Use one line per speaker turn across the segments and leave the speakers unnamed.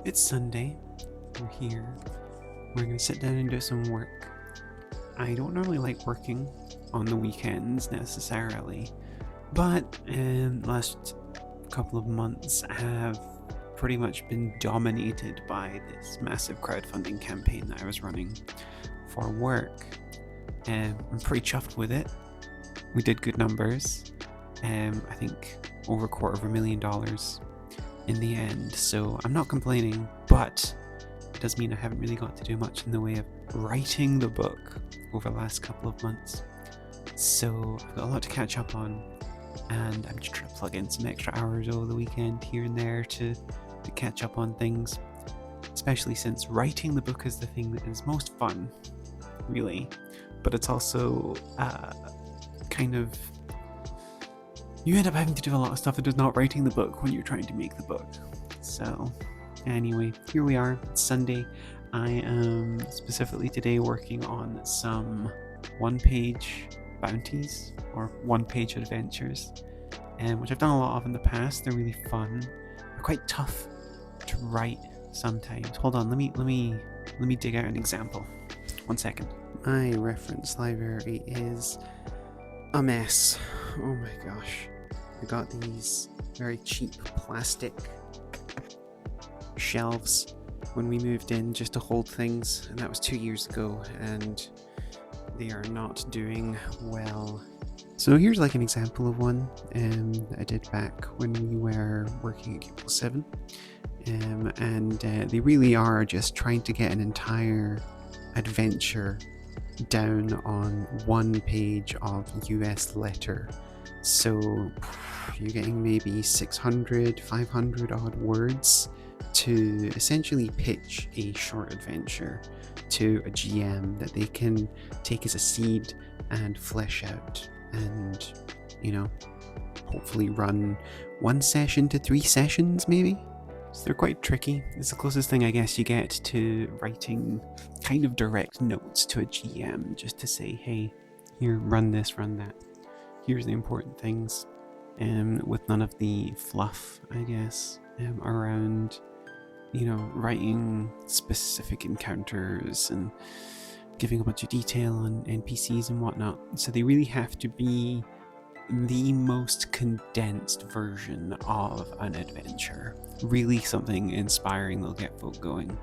It's Sunday. We're here. We're going to sit down and do some work. I don't normally like working on the weekends necessarily, but last couple of months have pretty much been dominated by this massive crowdfunding campaign that I was running for work. I'm pretty chuffed with it. We did good numbers. I think over $250,000 in the end, so I'm not complaining, but it does mean I haven't really got to do much in the way of writing the book over the last couple of months. So I've got a lot to catch up on, and I'm just trying to plug in some extra hours over the weekend here and there to catch up on things, especially since writing the book is the thing that is most fun, really, but it's also kind of, you end up having to do a lot of stuff that is not writing the book when you're trying to make the book. So anyway, here we are. It's Sunday. I am specifically today working on some one-page bounties or one-page adventures, which I've done a lot of in the past. They're really fun. They're quite tough to write sometimes. Hold on, let me dig out an example. 1 second. My reference library is a mess. Oh my gosh. I got these very cheap plastic shelves when we moved in just to hold things, and that was 2 years ago, and they are not doing well. So here's like an example of one I did back when we were working at Cubicle 7, and they really are just trying to get an entire adventure down on one page of US letter. So you're getting maybe 600, 500 odd words to essentially pitch a short adventure to a GM that they can take as a seed and flesh out and, hopefully run 1 session to 3 sessions maybe. So they're quite tricky. It's the closest thing I guess you get to writing kind of direct notes to a GM, just to say, hey, here, run this, run that. Here's the important things, with none of the fluff, I guess, around, writing specific encounters and giving a bunch of detail on NPCs and whatnot. So they really have to be the most condensed version of an adventure. Really something inspiring that'll get folk going.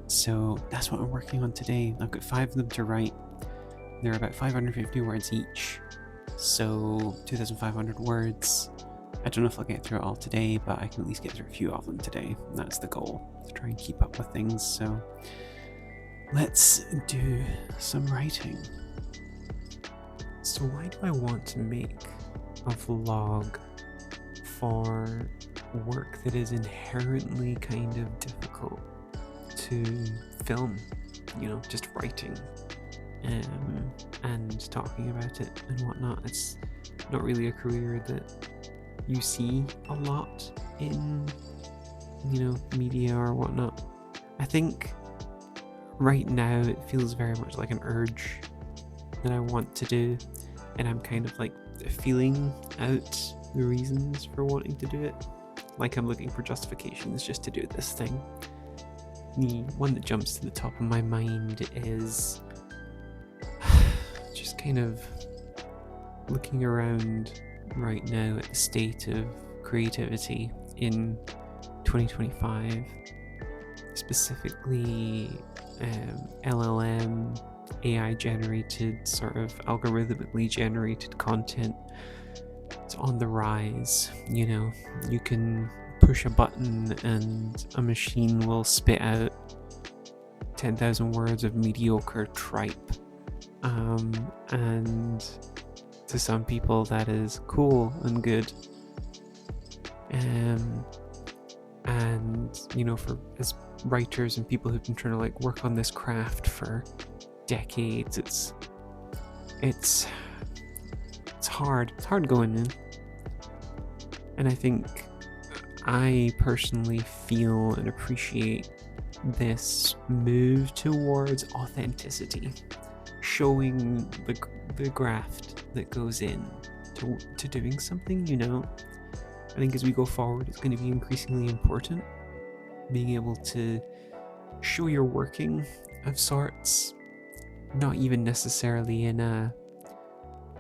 So that's what I'm working on today. I've got 5 of them to write. They're about 550 words each, so 2,500 words. I don't know if I'll get through it all today, but I can at least get through a few of them today. That's the goal, to try and keep up with things. So let's do some writing. So why do I want to make a vlog for work that is inherently kind of difficult to film? Just writing and talking about it and whatnot. It's not really a career that you see a lot in, media or whatnot. I think right now it feels very much like an urge that I want to do, and I'm kind of like feeling out the reasons for wanting to do it. Like I'm looking for justifications just to do this thing. The one that jumps to the top of my mind is just kind of looking around right now at the state of creativity in 2025, specifically LLM, AI generated, sort of algorithmically generated content. It's on the rise. You can push a button and a machine will spit out 10,000 words of mediocre tripe, and to some people that is cool and good, and for as writers and people who've been trying to work on this craft for decades, it's hard going in. And I think I personally feel and appreciate this move towards authenticity, showing the graft that goes in to doing something. I think as we go forward, it's going to be increasingly important. being able to show your working of sorts, not even necessarily in a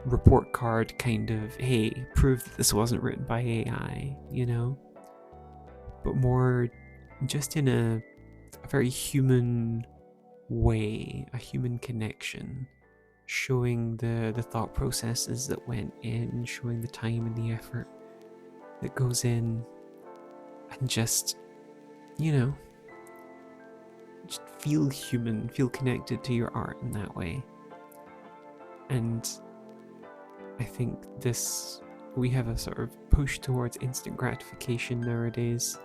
report card kind of, hey, prove that this wasn't written by AI, but more just in a very human way, a human connection, showing the thought processes that went in, showing the time and the effort that goes in, and just feel human, feel connected to your art in that way. And I think we have a sort of push towards instant gratification nowadays,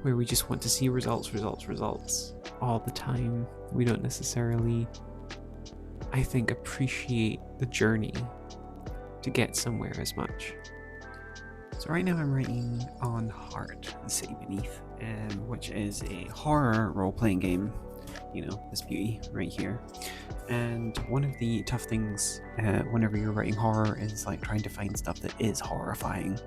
where we just want to see results all the time. We don't necessarily, I think, appreciate the journey to get somewhere as much. So right now I'm writing on Heart, The City Beneath, which is a horror role-playing game. This beauty right here. And one of the tough things whenever you're writing horror is like trying to find stuff that is horrifying.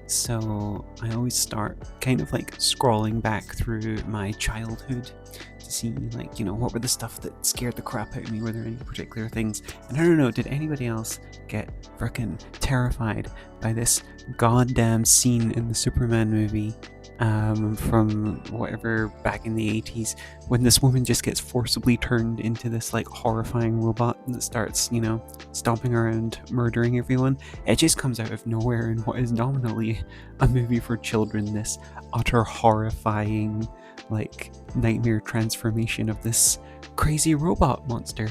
So I always start kind of like scrolling back through my childhood to see what were the stuff that scared the crap out of me. Were there any particular things? And I don't know, did anybody else get frickin' terrified by this goddamn scene in the Superman movie from whatever back in the 80s, when this woman just gets forcibly turned into this like horrifying robot that starts stomping around murdering everyone? It just comes out of nowhere in what is nominally a movie for children, this utter horrifying like nightmare transformation of this crazy robot monster.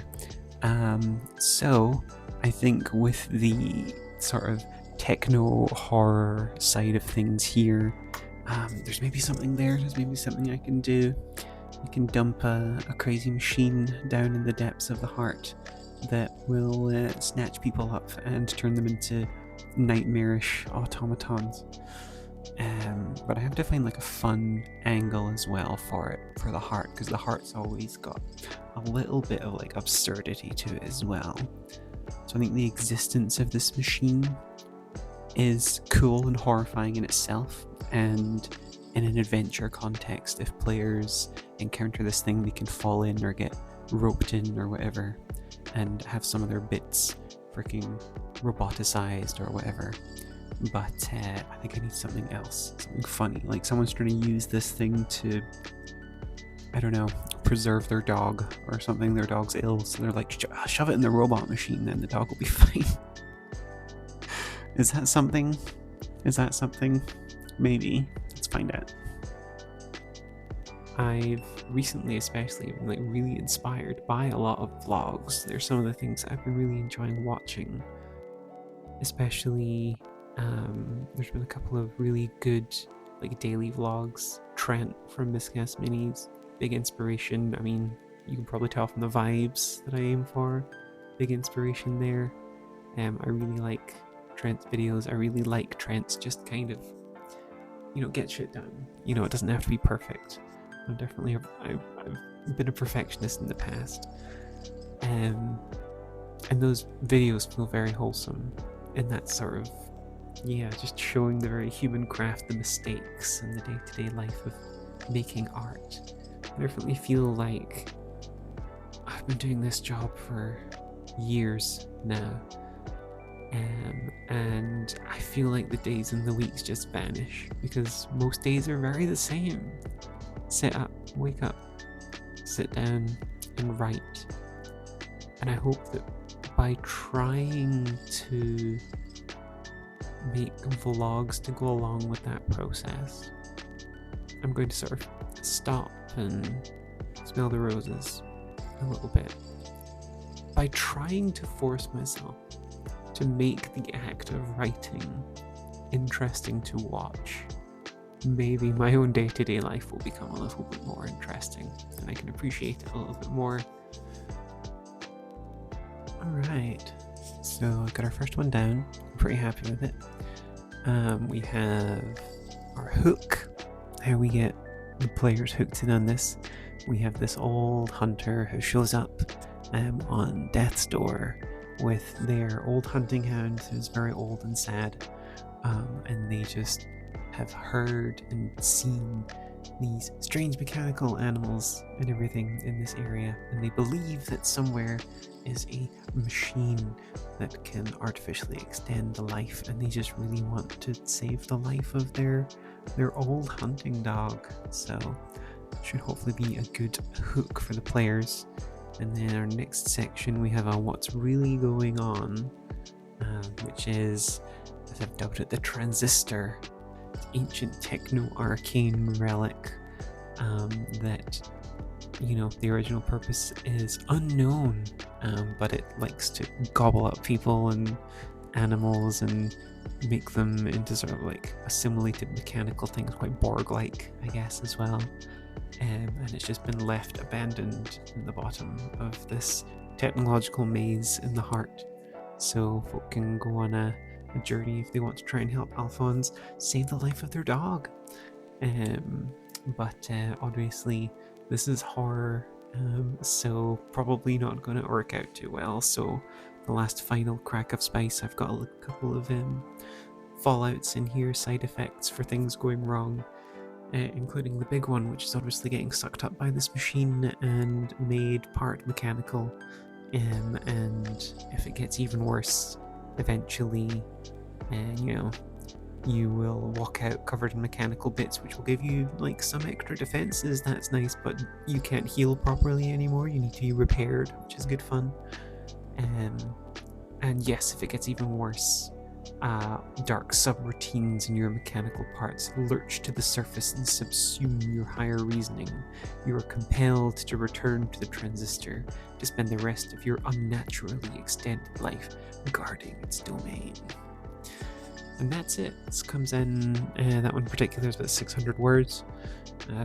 So I think with the sort of techno horror side of things here, there's maybe something there. There's maybe something I can do. I can dump a crazy machine down in the depths of the heart that will snatch people up and turn them into nightmarish automatons. But I have to find like a fun angle as well for the heart, because the heart's always got a little bit of like absurdity to it as well. So I think the existence of this machine is cool and horrifying in itself, and in an adventure context, if players encounter this thing, they can fall in or get roped in or whatever and have some of their bits freaking roboticized or whatever. But I think I need something else, something funny, like someone's trying to use this thing to, I don't know, preserve their dog or something. Their dog's ill, so they're like, shove it in the robot machine, then the dog will be fine. Is that something? Maybe. Let's find out. I've recently especially been like really inspired by a lot of vlogs. They're some of the things I've been really enjoying watching. Especially, there's been a couple of really good like daily vlogs. Trent from Miscast Minis, big inspiration. I mean, you can probably tell from the vibes that I aim for. Big inspiration there. I really like Trent's videos. I really like Trent's just kind of, get shit done. It doesn't have to be perfect. I've been a perfectionist in the past. And those videos feel very wholesome in that sort of, just showing the very human craft, the mistakes, and the day-to-day life of making art. I definitely feel like I've been doing this job for years now. And I feel like the days and the weeks just vanish, because most days are very the same. Sit up, wake up, sit down and write. And I hope that by trying to make vlogs to go along with that process, I'm going to sort of stop and smell the roses a little bit. By trying to force myself to make the act of writing interesting to watch, maybe my own day-to-day life will become a little bit more interesting, and I can appreciate it a little bit more. Alright, so I've got our first one down. I'm pretty happy with it. We have our hook, how we get the players hooked in on this. We have this old hunter who shows up on death's door with their old hunting hound who's very old and sad, and they just have heard and seen these strange mechanical animals and everything in this area, and they believe that somewhere is a machine that can artificially extend the life, and they just really want to save the life of their old hunting dog. So should hopefully be a good hook for the players. And then our next section we have a what's really going on, which is, as I've dubbed it, the transistor, ancient techno-arcane relic that, you know, the original purpose is unknown, but it likes to gobble up people and animals and make them into sort of like assimilated mechanical things, quite Borg-like, I guess, as well. And it's just been left abandoned in the bottom of this technological maze in the heart. So folk can go on a journey if they want to try and help Alphonse save the life of their dog. But obviously this is horror, so probably not going to work out too well. So the last final crack of spice, I've got a couple of fallouts in here, side effects for things going wrong, including the big one, which is obviously getting sucked up by this machine and made part mechanical. And if it gets even worse, eventually, you know, you will walk out covered in mechanical bits, which will give you like some extra defenses. That's nice, but you can't heal properly anymore. You need to be repaired, which is good fun. And yes, if it gets even worse, dark subroutines in your mechanical parts lurch to the surface and subsume your higher reasoning. You are compelled to return to the transistor to spend the rest of your unnaturally extended life guarding its domain. And that's it. This comes in, that one in particular is about 600 words,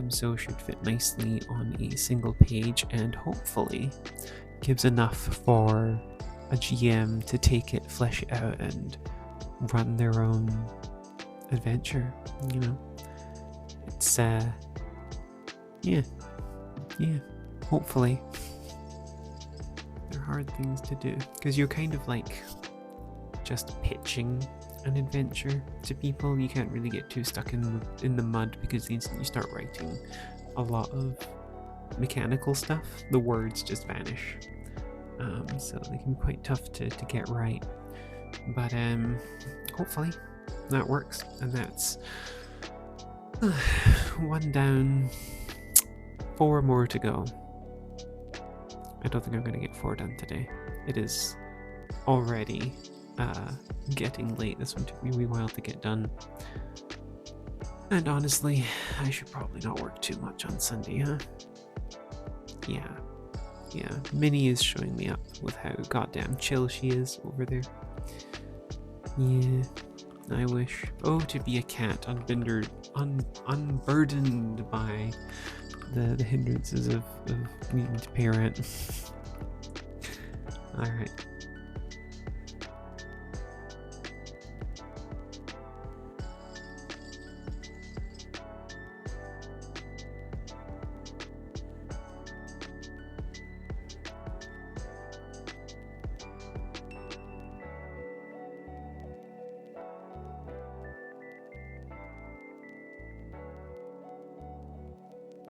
so should fit nicely on a single page, and hopefully gives enough for a GM to take it, flesh it out, and run their own adventure. You know, it's yeah, hopefully. They're hard things to do because you're kind of like just pitching an adventure to people. You can't really get too stuck in the mud, because the instant you start writing a lot of mechanical stuff, the words just vanish. So they can be quite tough to get right. But hopefully that works, and that's one down, 4 more to go. I don't think I'm going to get 4 done today. It is already getting late. This one took me a wee while to get done. And honestly, I should probably not work too much on Sunday, huh? Yeah. Minnie is showing me up with how goddamn chill she is over there. Yeah, I wish. Oh, to be a cat, unburdened by the hindrances of needing to pay rent. Alright.